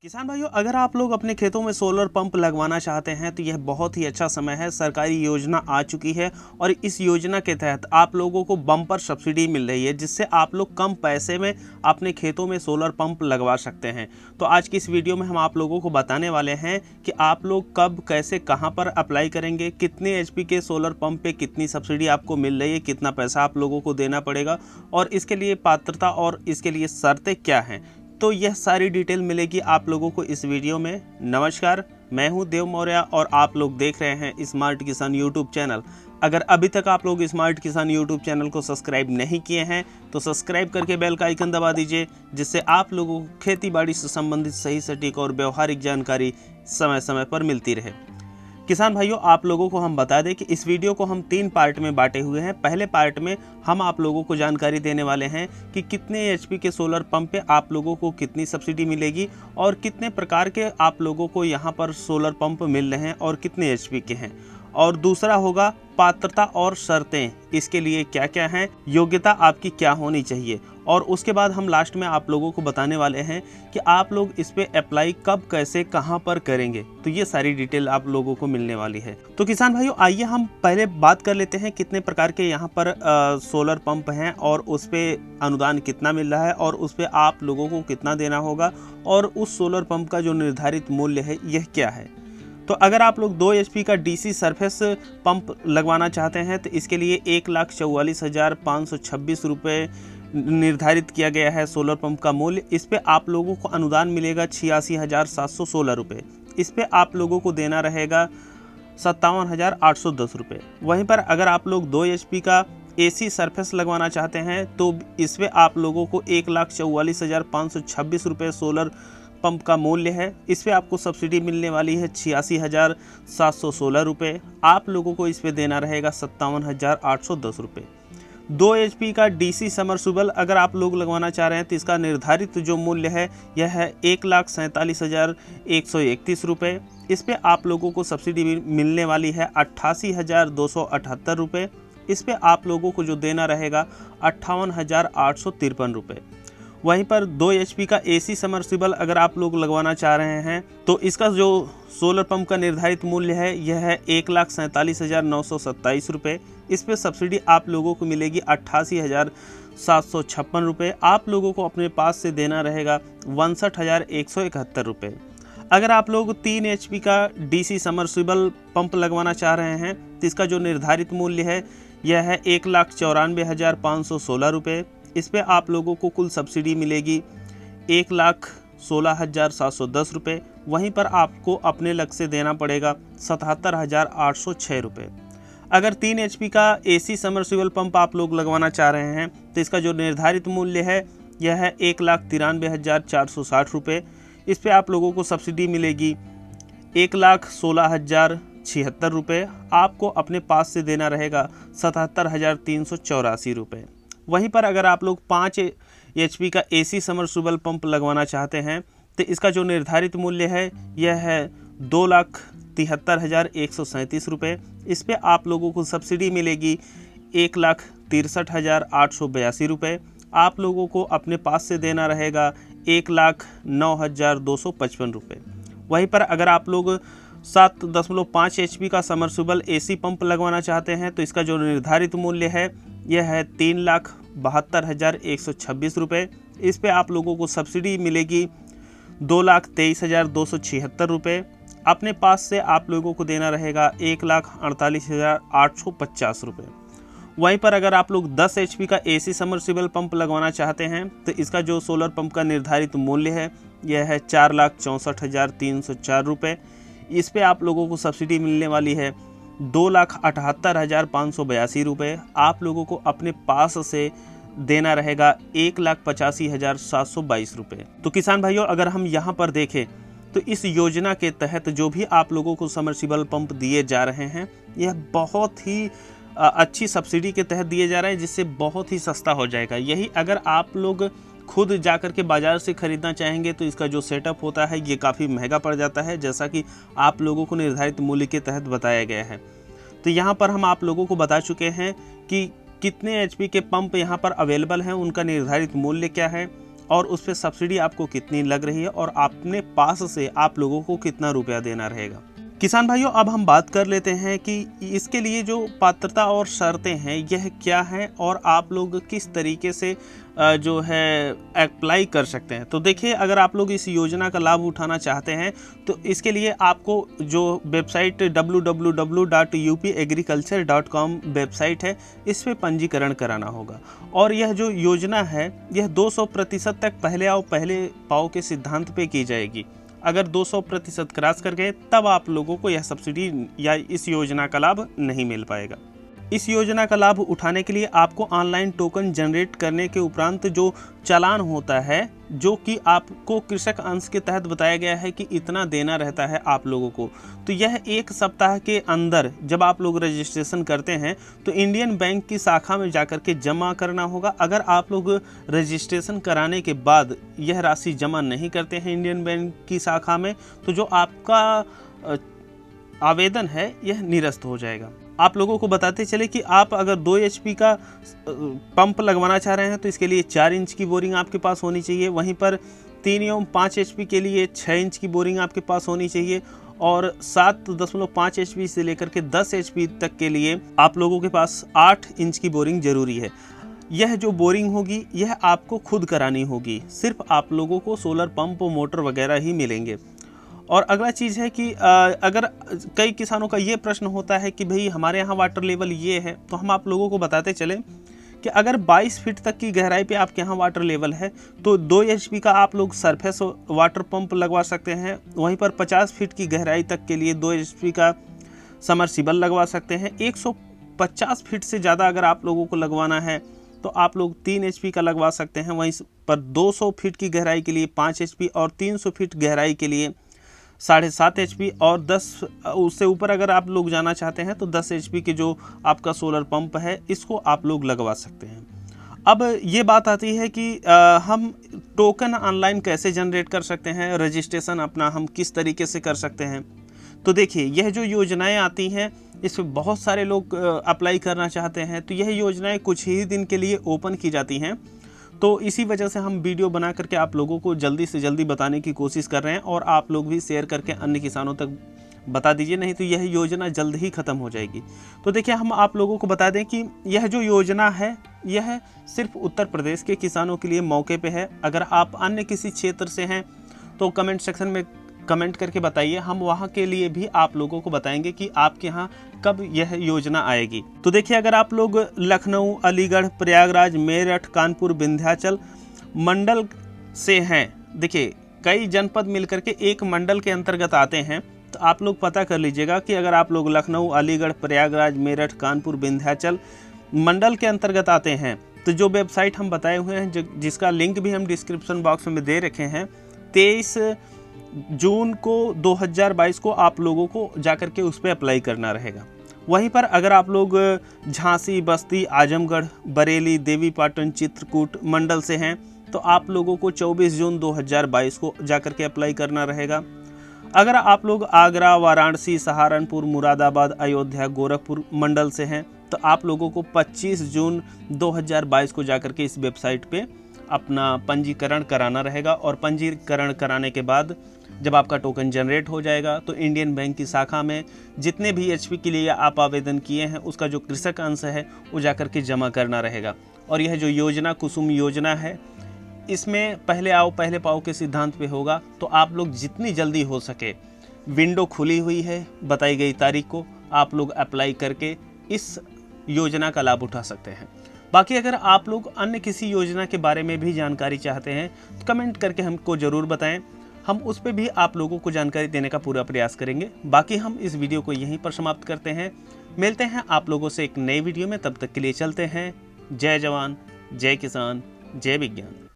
किसान भाइयों, अगर आप लोग अपने खेतों में सोलर पंप लगवाना चाहते हैं तो यह बहुत ही अच्छा समय है। सरकारी योजना आ चुकी है और इस योजना के तहत आप लोगों को बम्पर सब्सिडी मिल रही है, जिससे आप लोग कम पैसे में अपने खेतों में सोलर पंप लगवा सकते हैं। तो आज की इस वीडियो में हम आप लोगों को बताने वाले हैं कि आप लोग कब, कैसे, कहाँ पर अप्लाई करेंगे, कितने एचपी के सोलर पंप पे कितनी सब्सिडी आपको मिल रही है, कितना पैसा आप लोगों को देना पड़ेगा और इसके लिए पात्रता और इसके लिए शर्तें क्या हैं। तो यह सारी डिटेल मिलेगी आप लोगों को इस वीडियो में। नमस्कार, मैं हूं देव मौर्य और आप लोग देख रहे हैं स्मार्ट किसान यूट्यूब चैनल। अगर अभी तक आप लोग स्मार्ट किसान यूट्यूब चैनल को सब्सक्राइब नहीं किए हैं तो सब्सक्राइब करके बेल का आइकन दबा दीजिए, जिससे आप लोगों को खेती बाड़ी से संबंधित सही, सटीक और व्यवहारिक जानकारी समय समय पर मिलती रहे। किसान भाइयों, आप लोगों को हम बता दें कि इस वीडियो को हम 3 पार्ट में बांटे हुए हैं। पहले पार्ट में हम आप लोगों को जानकारी देने वाले हैं कि कितने एचपी के सोलर पंप पे आप लोगों को कितनी सब्सिडी मिलेगी और कितने प्रकार के आप लोगों को यहाँ पर सोलर पंप मिल रहे हैं और कितने एचपी के हैं। और दूसरा होगा पात्रता और शर्तें, इसके लिए क्या क्या हैं, योग्यता आपकी क्या होनी चाहिए। और उसके बाद हम लास्ट में आप लोगों को बताने वाले हैं कि आप लोग इस पे अप्लाई कब, कैसे, कहां पर करेंगे। तो ये सारी डिटेल आप लोगों को मिलने वाली है। तो किसान भाइयों, आइए हम पहले बात कर लेते हैं कितने प्रकार के यहाँ पर सोलर पंप हैं और उस पर अनुदान कितना मिल रहा है और उस पर आप लोगों को कितना देना होगा और उस सोलर पंप का जो निर्धारित मूल्य है यह क्या है। तो अगर आप लोग 2 एचपी का डीसी सरफेस पंप लगवाना चाहते हैं तो इसके लिए 1,44,526 रुपये निर्धारित किया गया है सोलर पंप का मूल्य। इस पे आप लोगों को अनुदान मिलेगा 86,716 रुपये। इस पे आप लोगों को देना रहेगा 57,810 रुपये। वहीं पर अगर आप लोग 2 एचपी का एसी सरफेस लगवाना चाहते हैं तो इस पे आप लोगों को 1,44,526 रुपये सोलर पंप का मूल्य है। इस पे आपको सब्सिडी मिलने वाली है 86,716 रुपये। आप लोगों को इस पे देना रहेगा 57,810 रुपये। 2 एचपी का डीसी समरसिबल अगर आप लोग लगवाना चाह रहे हैं तो इसका निर्धारित जो मूल्य है यह है 1,47,131 रुपये। इस पे आप लोगों को सब्सिडी मिलने वाली है 88,278 रुपये। इस पे आप लोगों को जो देना रहेगा 58,853 रुपये। वहीं पर 2 एचपी का एसी समरसिबल अगर आप लोग लगवाना चाह रहे हैं तो इसका जो सोलर पंप का निर्धारित मूल्य है यह है 1,47,927 रुपये। इस पे सब्सिडी आप लोगों को मिलेगी 88,756 रुपये। आप लोगों को अपने पास से देना रहेगा 62,171 रुपये। अगर आप लोग 3 एचपी का डीसी समरसिबल पंप लगवाना चाह रहे हैं तो इसका जो निर्धारित मूल्य है यह है 1,94,516 रुपये। इस पे आप लोगों को कुल सब्सिडी मिलेगी 1,16,710 रुपये। वहीं पर आपको अपने लग से देना पड़ेगा 77,806 रुपये। अगर 3 एचपी का एसी समरसिबल पंप आप लोग लगवाना चाह रहे हैं तो इसका जो निर्धारित मूल्य है यह है 1,93,460 रुपये। इस पे आप लोगों को सब्सिडी मिलेगी 1,16,076 रुपये। आपको अपने पास से देना रहेगा 77,384 रुपये। वहीं पर अगर आप लोग 5 एचपी का एसी समरसिबल पंप लगवाना चाहते हैं तो इसका जो निर्धारित मूल्य है यह है 2,73,137 रुपये। इस पे आप लोगों को सब्सिडी मिलेगी 1,63,882 रुपये। आप लोगों को अपने पास से देना रहेगा 1,09,255 रुपये। वहीं पर अगर आप लोग 7.5 एचपी का समरसिबल एसी पंप लगवाना चाहते हैं तो इसका जो निर्धारित मूल्य है यह है 3,72,126 रुपये। इस पे आप लोगों को सब्सिडी मिलेगी 2,23,276 रुपये। अपने पास से आप लोगों को देना रहेगा 1,48,850 रुपये। वहीं पर अगर आप लोग 10 एचपी का एसी समरसिबल पंप लगवाना चाहते हैं तो इसका जो सोलर पंप का निर्धारित मूल्य है यह है 4,64,304 रुपये। इस पे आप लोगों को सब्सिडी मिलने वाली है 2,78,582 रुपये। आप लोगों को अपने पास से देना रहेगा 1,85,722 रुपये। तो किसान भाइयों, अगर हम यहाँ पर देखें तो इस योजना के तहत जो भी आप लोगों को समरसिबल पंप दिए जा रहे हैं यह बहुत ही अच्छी सब्सिडी के तहत दिए जा रहे हैं, जिससे बहुत ही सस्ता हो जाएगा। यही अगर आप लोग खुद जाकर के बाज़ार से ख़रीदना चाहेंगे तो इसका जो सेटअप होता है ये काफ़ी महंगा पड़ जाता है, जैसा कि आप लोगों को निर्धारित मूल्य के तहत बताया गया है। तो यहाँ पर हम आप लोगों को बता चुके हैं कि कितने एचपी के पंप यहाँ पर अवेलेबल हैं, उनका निर्धारित मूल्य क्या है और उस पर सब्सिडी आपको कितनी लग रही है और अपने पास से आप लोगों को कितना रुपया देना रहेगा। किसान भाइयों, अब हम बात कर लेते हैं कि इसके लिए जो पात्रता और शर्तें हैं यह क्या हैं और आप लोग किस तरीके से जो है अप्लाई कर सकते हैं। तो देखिए, अगर आप लोग इस योजना का लाभ उठाना चाहते हैं तो इसके लिए आपको जो वेबसाइट www.upagriculture.com वेबसाइट है, इस पे पंजीकरण कराना होगा। और यह जो योजना है यह 200% तक पहले आओ पहले पाओ के सिद्धांत पे की जाएगी। अगर 200% क्रॉस कर गए तब आप लोगों को यह सब्सिडी या इस योजना का लाभ नहीं मिल पाएगा। इस योजना का लाभ उठाने के लिए आपको ऑनलाइन टोकन जनरेट करने के उपरांत जो चालान होता है, जो कि आपको कृषक अंश के तहत बताया गया है कि इतना देना रहता है आप लोगों को, तो यह 1 सप्ताह के अंदर जब आप लोग रजिस्ट्रेशन करते हैं तो इंडियन बैंक की शाखा में जाकर के जमा करना होगा। अगर आप लोग रजिस्ट्रेशन कराने के बाद यह राशि जमा नहीं करते हैं इंडियन बैंक की शाखा में, तो जो आपका आवेदन है यह निरस्त हो जाएगा। आप लोगों को बताते चले कि आप अगर 2 HP का पंप लगवाना चाह रहे हैं तो इसके लिए 4 इंच की बोरिंग आपके पास होनी चाहिए। वहीं पर 3 एवं 5 HP के लिए 6 इंच की बोरिंग आपके पास होनी चाहिए और 7.5 HP से लेकर के 10 HP तक के लिए आप लोगों के पास 8 इंच की बोरिंग जरूरी है। यह जो बोरिंग होगी यह आपको खुद करानी होगी, सिर्फ आप लोगों को सोलर पंप मोटर वगैरह ही मिलेंगे। और अगला चीज़ है कि अगर कई किसानों का ये प्रश्न होता है कि भाई हमारे यहाँ वाटर लेवल ये है, तो हम आप लोगों को बताते चले कि अगर 22 फीट तक की गहराई पे आपके यहाँ वाटर लेवल है तो 2 HP का आप लोग सरफेस वाटर पंप लगवा सकते हैं। वहीं पर 50 फीट की गहराई तक के लिए 2 HP का समरसिबल लगवा सकते हैं। 150 फीट से ज़्यादा अगर आप लोगों को लगवाना है तो आप लोग 3 HP का लगवा सकते हैं। वहीं पर 200 फीट की गहराई के लिए 5 HP और 300 फीट गहराई के लिए 7.5 HP और 10 उससे ऊपर अगर आप लोग जाना चाहते हैं तो 10 HP के जो आपका सोलर पंप है इसको आप लोग लगवा सकते हैं। अब ये बात आती है कि हम टोकन ऑनलाइन कैसे जनरेट कर सकते हैं, रजिस्ट्रेशन अपना हम किस तरीके से कर सकते हैं। तो देखिए, यह जो योजनाएं आती हैं इसमें बहुत सारे लोग अप्लाई करना चाहते हैं, तो यह योजनाएं कुछ ही दिन के लिए ओपन की जाती हैं। तो इसी वजह से हम वीडियो बना करके आप लोगों को जल्दी से जल्दी बताने की कोशिश कर रहे हैं और आप लोग भी शेयर करके अन्य किसानों तक बता दीजिए, नहीं तो यह योजना जल्द ही ख़त्म हो जाएगी। तो देखिए, हम आप लोगों को बता दें कि यह जो योजना है यह सिर्फ उत्तर प्रदेश के किसानों के लिए मौके पे है। अगर आप अन्य किसी क्षेत्र से हैं तो कमेंट सेक्शन में कमेंट करके बताइए, हम वहाँ के लिए भी आप लोगों को बताएंगे कि आपके यहाँ कब यह योजना आएगी। तो देखिए, अगर आप लोग लखनऊ, अलीगढ़, प्रयागराज, मेरठ, कानपुर, विंध्याचल मंडल से हैं, देखिए कई जनपद मिलकर के एक मंडल के अंतर्गत आते हैं, तो आप लोग पता कर लीजिएगा कि अगर आप लोग लखनऊ, अलीगढ़, प्रयागराज, मेरठ, कानपुर, विंध्याचल मंडल के अंतर्गत आते हैं तो जो वेबसाइट हम बताए हुए हैं, जिसका लिंक भी हम डिस्क्रिप्शन बॉक्स में दे रखे हैं, 23 जून को 2022 को आप लोगों को जाकर के उस पर अप्लाई करना रहेगा। वहीं पर अगर आप लोग झांसी, बस्ती, आजमगढ़, बरेली, देवीपाटन, चित्रकूट मंडल से हैं तो आप लोगों को 24 जून 2022 को जाकर के अप्लाई करना रहेगा। अगर आप लोग आगरा, वाराणसी, सहारनपुर, मुरादाबाद, अयोध्या, गोरखपुर मंडल से हैं तो आप लोगों को 25 जून 2022 को जाकर के इस वेबसाइट पे अपना पंजीकरण कराना रहेगा। और पंजीकरण कराने के बाद जब आपका टोकन जनरेट हो जाएगा तो इंडियन बैंक की शाखा में जितने भी HP के लिए आप आवेदन किए हैं उसका जो कृषक अंश है वो जाकर के जमा करना रहेगा। और यह जो योजना कुसुम योजना है इसमें पहले आओ पहले पाओ के सिद्धांत पे होगा, तो आप लोग जितनी जल्दी हो सके, विंडो खुली हुई है बताई गई तारीख को, आप लोग अप्लाई करके इस योजना का लाभ उठा सकते हैं। बाकी अगर आप लोग अन्य किसी योजना के बारे में भी जानकारी चाहते हैं तो कमेंट करके हमको ज़रूर बताएं, हम उस पर भी आप लोगों को जानकारी देने का पूरा प्रयास करेंगे। बाकी हम इस वीडियो को यहीं पर समाप्त करते हैं, मिलते हैं आप लोगों से एक नई वीडियो में, तब तक के लिए चलते हैं। जय जवान, जय किसान, जय विज्ञान।